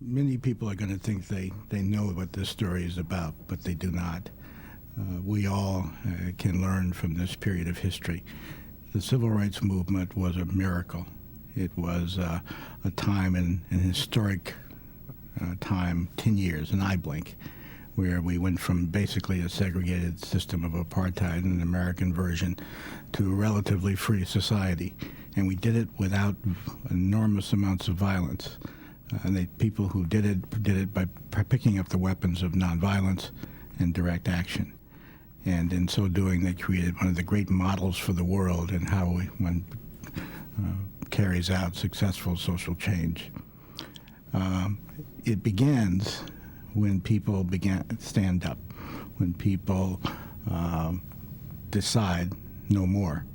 Many people are going to think they know what this story is about, but they do not. We all can learn from this period of history. The civil rights movement was a miracle. It was a time, an historic time, 10 years, an eye blink, where we went from basically a segregated system of apartheid, an American version, to a relatively free society. And we did it without enormous amounts of violence. And the people who did it by picking up the weapons of nonviolence and direct action. And in so doing, they created one of the great models for the world in how one carries out successful social change. It begins when people stand up, when people decide no more.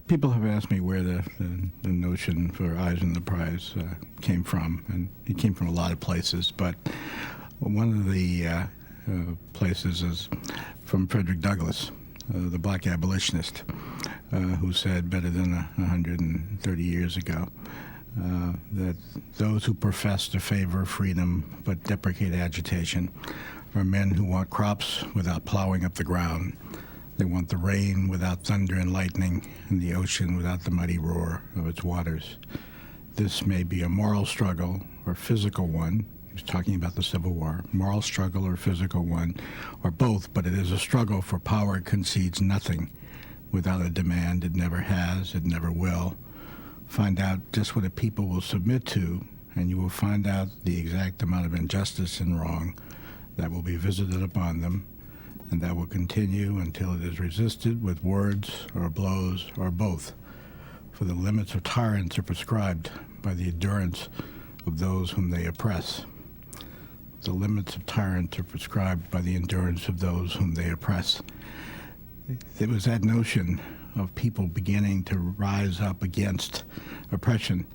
People have asked me where the notion for Eyes on the Prize came from, and it came from a lot of places, but one of the places is from Frederick Douglass, the black abolitionist, who said better than 130 years ago that those who profess to favor freedom but deprecate agitation are men who want crops without plowing up the ground. They want the rain without thunder and lightning, and the ocean without the mighty roar of its waters. This may be a moral struggle or physical one. He was talking about the Civil War. Moral struggle or physical one, or both, but it is a struggle for power concedes nothing. Without a demand, it never has, it never will. Find out just what a people will submit to, and you will find out the exact amount of injustice and wrong that will be visited upon them, and that will continue until it is resisted with words or blows or both. For the limits of tyrants are prescribed by the endurance of those whom they oppress. The limits of tyrants are prescribed by the endurance of those whom they oppress. It was that notion of people beginning to rise up against oppression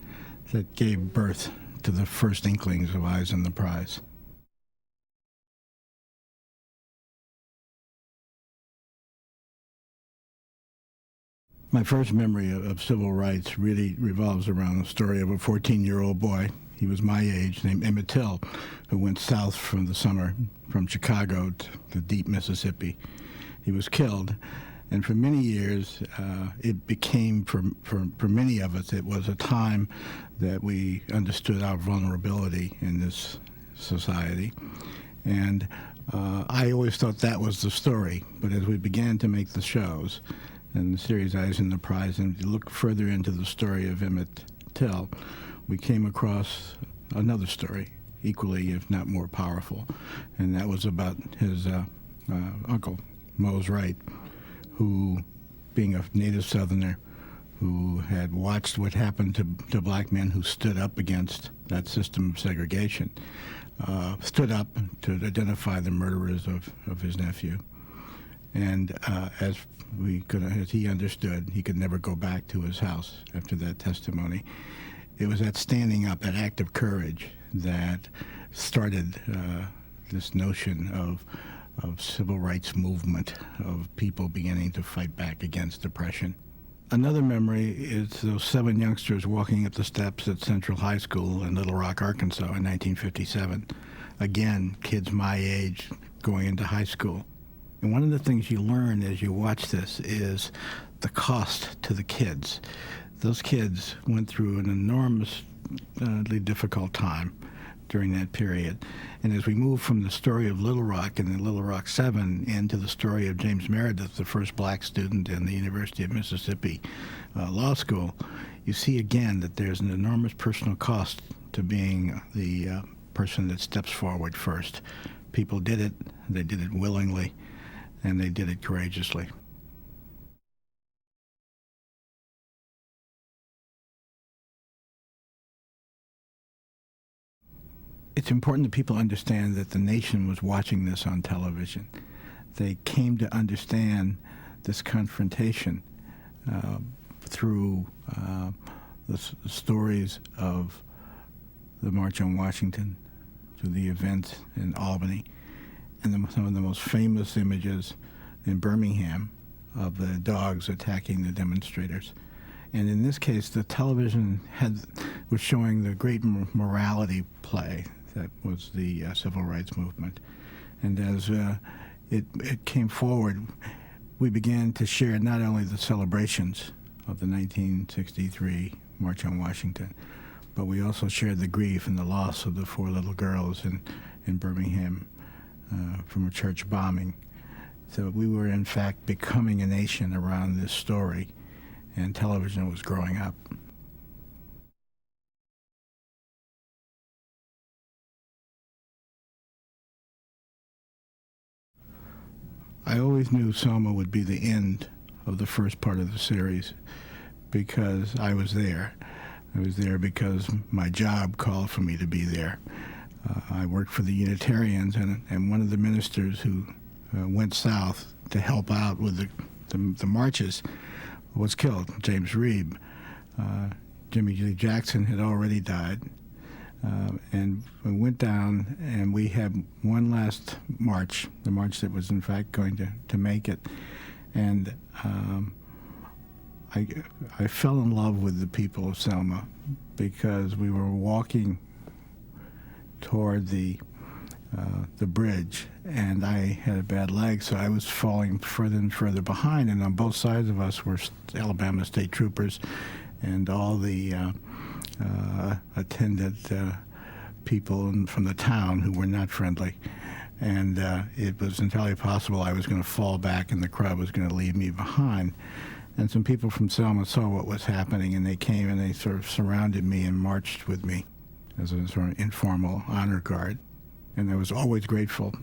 that gave birth to the first inklings of Eyes on the Prize. My first memory of civil rights really revolves around the story of a 14-year-old boy. He was my age, named Emmett Till, who went south from the summer from Chicago to the deep Mississippi. He was killed, and for many years, it became, for many of us, it was a time that we understood our vulnerability in this society. And I always thought that was the story, but as we began to make the shows, and the series Eyes on the Prize, and to look further into the story of Emmett Till, we came across another story, equally, if not more powerful, and that was about his uncle, Mose Wright, who, being a native Southerner, who had watched what happened to black men who stood up against that system of segregation, stood up to identify the murderers of his nephew. And as he understood, he could never go back to his house after that testimony. It was that standing up, that act of courage, that started this notion of civil rights movement, of people beginning to fight back against oppression. Another memory is those 7 youngsters walking up the steps at Central High School in Little Rock, Arkansas in 1957. Again, kids my age going into high school. And one of the things you learn as you watch this is the cost to the kids. Those kids went through an enormously difficult time during that period. And as we move from the story of Little Rock and the Little Rock 7 into the story of James Meredith, the first black student in the University of Mississippi Law School, you see again that there's an enormous personal cost to being the person that steps forward first. People did it, they did it willingly, and they did it courageously. It's important that people understand that the nation was watching this on television. They came to understand this confrontation through the stories of the March on Washington, through the events in Albany, and some of the most famous images in Birmingham of the dogs attacking the demonstrators. And in this case, the television was showing the great morality play that was the civil rights movement. And as it came forward, we began to share not only the celebrations of the 1963 March on Washington, but we also shared the grief and the loss of the 4 little girls in Birmingham from a church bombing. So we were, in fact, becoming a nation around this story, and television was growing up. I always knew Selma would be the end of the first part of the series because I was there. I was there because my job called for me to be there. I worked for the Unitarians, and one of the ministers who went south to help out with the marches was killed, James Reeb. Jimmy Lee Jackson had already died. And we went down, and we had one last march, the march that was in fact going to make it. And I fell in love with the people of Selma because we were walking toward the bridge, and I had a bad leg, so I was falling further and further behind. And on both sides of us were Alabama state troopers and all the attendant people from the town who were not friendly. And it was entirely possible I was going to fall back and the crowd was going to leave me behind. And some people from Selma saw what was happening, and they came and they sort of surrounded me and marched with me as a sort of informal honor guard. And I was always grateful.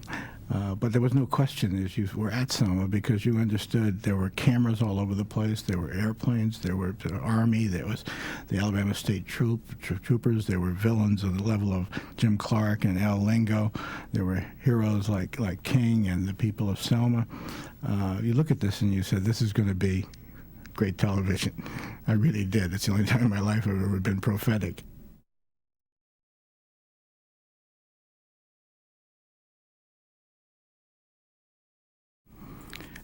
But there was no question as you were at Selma, because you understood there were cameras all over the place, there were airplanes, there were the Army, there was the Alabama State Troopers, there were villains of the level of Jim Clark and Al Lingo, there were heroes like King and the people of Selma. You look at this and you said, this is going to be great television. I really did. It's the only time in my life I've ever been prophetic.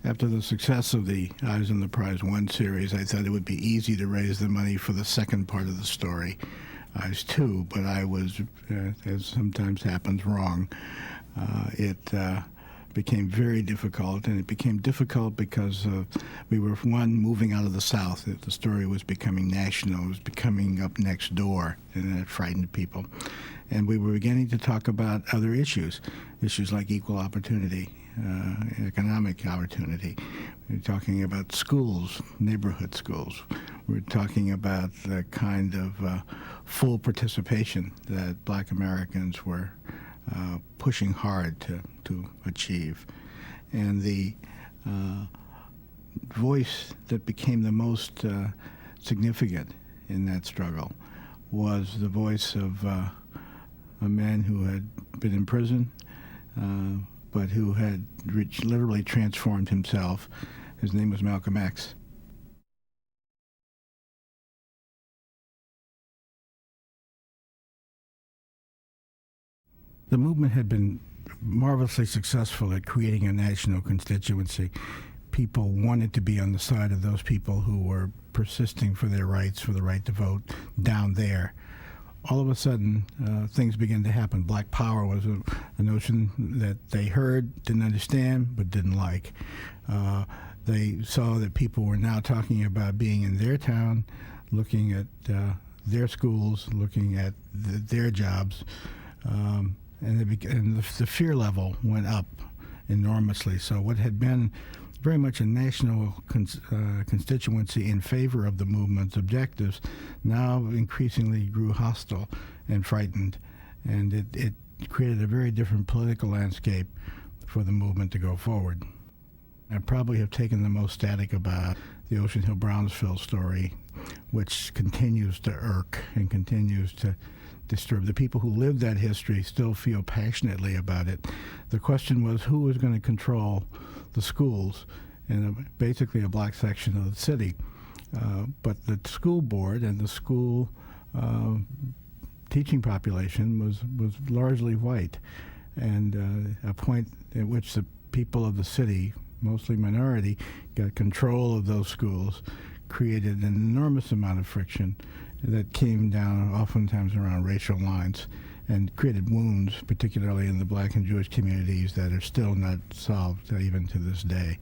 After the success of the Eyes on the Prize 1 series, I thought it would be easy to raise the money for the second part of the story, Eyes 2, but I was, as sometimes happens, wrong. It became very difficult, and it became difficult because we were, one, moving out of the South. The story was becoming national. It was becoming up next door, and it frightened people. And we were beginning to talk about other issues like equal opportunity, economic opportunity. We were talking about schools, neighborhood schools. We were talking about the kind of full participation that Black Americans were pushing hard to achieve. And the voice that became the most significant in that struggle was the voice of a man who had been in prison, but who had literally transformed himself. His name was Malcolm X. The movement had been marvelously successful at creating a national constituency. People wanted to be on the side of those people who were persisting for their rights, for the right to vote down there. All of a sudden, things began to happen. Black power was a notion that they heard, didn't understand, but didn't like. They saw that people were now talking about being in their town, looking at their schools, looking at their jobs, and the fear level went up enormously. So what had been very much a national constituency in favor of the movement's objectives now increasingly grew hostile and frightened, and it created a very different political landscape for the movement to go forward. I probably have taken the most static about the Ocean Hill-Brownsville story, which continues to irk and continues to disturb. The people who lived that history still feel passionately about it. The question was, who was going to control the schools in basically a black section of the city? But the school board and the school teaching population was largely white, and a point at which the people of the city mostly minority, got control of those schools, created an enormous amount of friction that came down oftentimes around racial lines and created wounds, particularly in the black and Jewish communities, that are still not solved even to this day.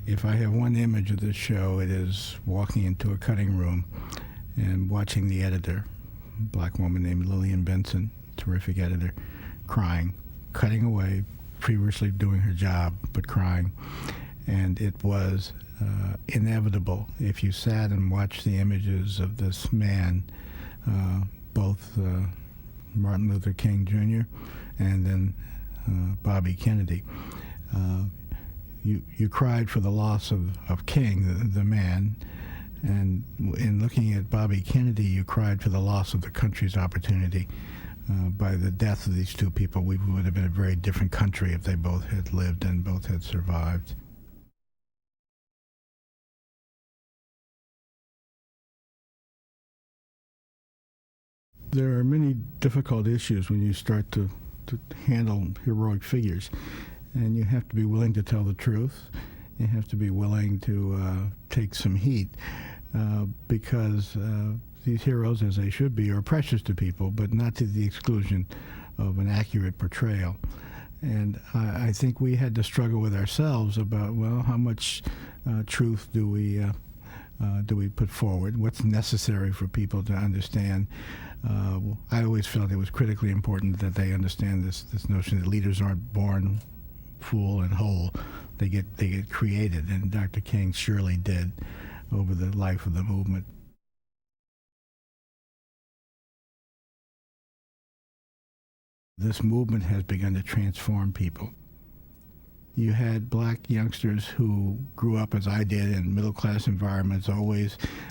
If I have one image of this show, it is walking into a cutting room and watching the editor, a black woman named Lillian Benson, terrific editor, crying, cutting away, feverishly doing her job, but crying. And it was inevitable. If you sat and watched the images of this man, both Martin Luther King Jr. and then Bobby Kennedy, you cried for the loss of King, the man, and in looking at Bobby Kennedy, you cried for the loss of the country's opportunity. By the death of these two people, we would have been a very different country if they both had lived and both had survived. There are many difficult issues when you start to handle heroic figures, and you have to be willing to tell the truth. You have to be willing to take some heat because these heroes, as they should be, are precious to people, but not to the exclusion of an accurate portrayal. And I think we had to struggle with ourselves about, well, how much truth do we put forward? What's necessary for people to understand? I always felt it was critically important that they understand this notion that leaders aren't born full and whole. They get created, and Dr. King surely did over the life of the movement. This movement has begun to transform people. You had black youngsters who grew up, as I did, in middle-class environments,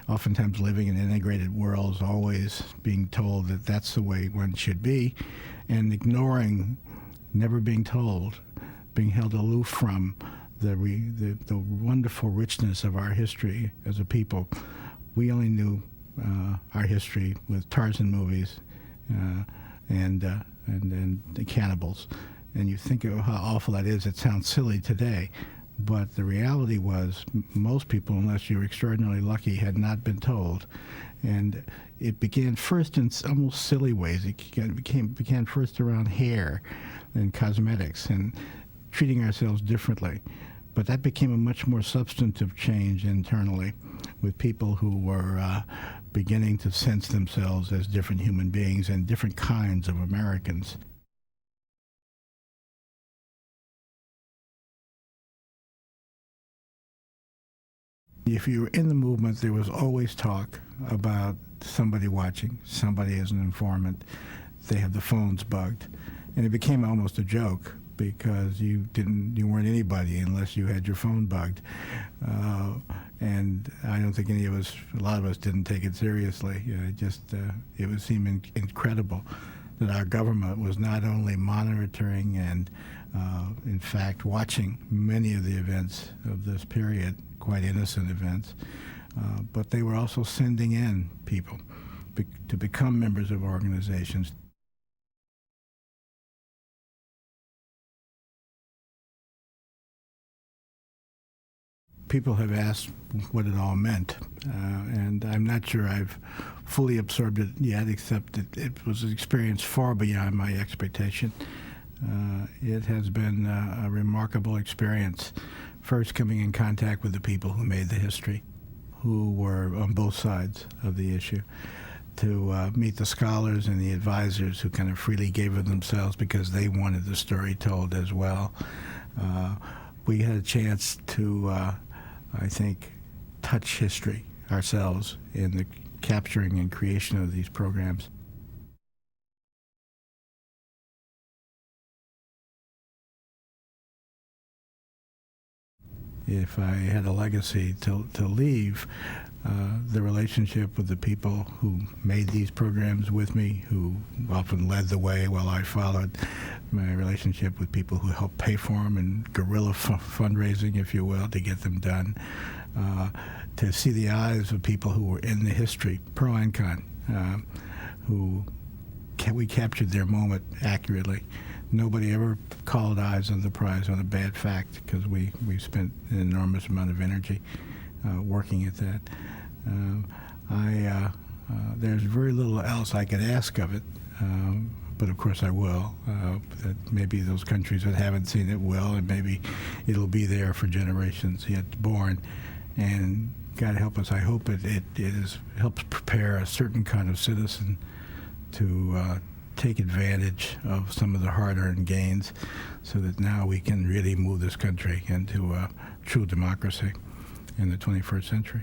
oftentimes living in integrated worlds, always being told that that's the way one should be, and ignoring, never being told, being held aloof from the wonderful richness of our history as a people. We only knew our history with Tarzan movies and the cannibals. And you think of how awful that is. It sounds silly today, but the reality was most people, unless you were extraordinarily lucky, had not been told. And it began first in almost silly ways. It began first around hair and cosmetics and treating ourselves differently. But that became a much more substantive change internally, with people who were beginning to sense themselves as different human beings and different kinds of Americans. If you were in the movement, there was always talk about somebody watching, somebody as an informant. They had the phones bugged. And it became almost a joke because you weren't anybody unless you had your phone bugged. And I don't think a lot of us didn't take it seriously. It would seem incredible that our government was not only monitoring and, in fact, watching many of the events of this period, quite innocent events, but they were also sending in people to become members of organizations. People have asked what it all meant, and I'm not sure I've fully absorbed it yet, except that it was an experience far beyond my expectation. It has been a remarkable experience, first coming in contact with the people who made the history, who were on both sides of the issue, to meet the scholars and the advisors who kind of freely gave of themselves because they wanted the story told as well. We had a chance to, I think, touch history ourselves in the capturing and creation of these programs. If I had a legacy to leave, the relationship with the people who made these programs with me, who often led the way while I followed, my relationship with people who helped pay for them and guerrilla fundraising, if you will, to get them done, to see the eyes of people who were in the history, pro and con, who we captured their moment accurately. Nobody ever called eyes on the prize on a bad fact, because we spent an enormous amount of energy working at that. There's very little else I could ask of it, but of course I will. That maybe those countries that haven't seen it will, and maybe it'll be there for generations yet born. And God help us, I hope it helps prepare a certain kind of citizen to take advantage of some of the hard-earned gains, so that now we can really move this country into a true democracy in the 21st century.